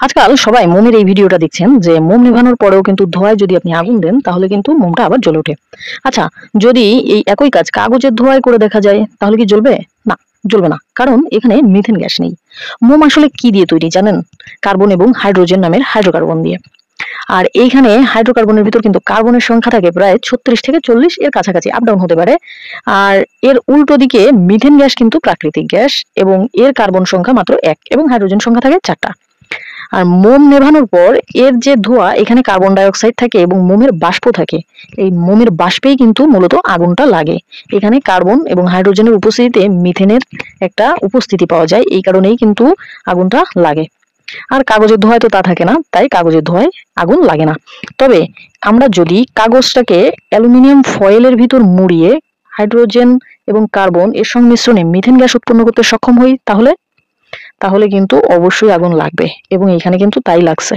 আজকাল সবাই মোমের এই ভিডিওটা দেখছেন যে মোম নেভানোর পরেও কিন্তু ধোঁয়ায় যদি আপনি আগুন দেন তাহলে কিন্তু মোমটা আবার জ্বলে ওঠে। আচ্ছা, যদি এই একই কাজ কাগজের ধোঁয়ায় করে দেখা যায় তাহলে কি জ্বলবে? না, জ্বলবে না, কারণ এখানে মিথেন গ্যাস নেই। মোম আসলে কি দিয়ে তৈরি জানেন? কার্বন এবং হাইড্রোজেন নামের হাইড্রোকার্বন দিয়ে। আর এইখানে হাইড্রোকার্বনের ভিতর কিন্তু কার্বনের সংখ্যা থাকে প্রায় 36 থেকে 40 এর কাছাকাছি, আপ ডাউন হতে পারে। আর এর উল্টো দিকে মিথেন গ্যাস কিন্তু প্রাকৃতিক গ্যাস এবং এর কার্বন সংখ্যা মাত্র 1 এবং হাইড্রোজেন সংখ্যা থাকে 4টা। আর মোম নেভানোর পর এর যে ধোঁয়া, এখানে কার্বন ডাই অক্সাইড থাকে এবং মোমের বাষ্প থাকে। এই মোমের বাষ্পেই কিন্তু মূলত আগুনটা লাগে। এখানে কার্বন এবং হাইড্রোজেনের উপস্থিতিতে মিথেনের একটা উপস্থিতি পাওয়া যায়, এই কারণেই কিন্তু আগুনটা লাগে। আর কাগজের ধোঁয়ায় তো তা থাকে না, তাই কাগজের ধোঁয়ায় আগুন লাগে না। তবে আমরা যদি কাগজটাকে অ্যালুমিনিয়াম ফয়েলের ভিতর মুড়িয়ে হাইড্রোজেন এবং কার্বন এর সংমিশ্রণে মিথেন গ্যাস উৎপন্ন করতে সক্ষম হই তাহলে তাহলে কিন্তু অবশ্যই আগুন লাগবে এবং এখানে কিন্তু তাই লাগছে।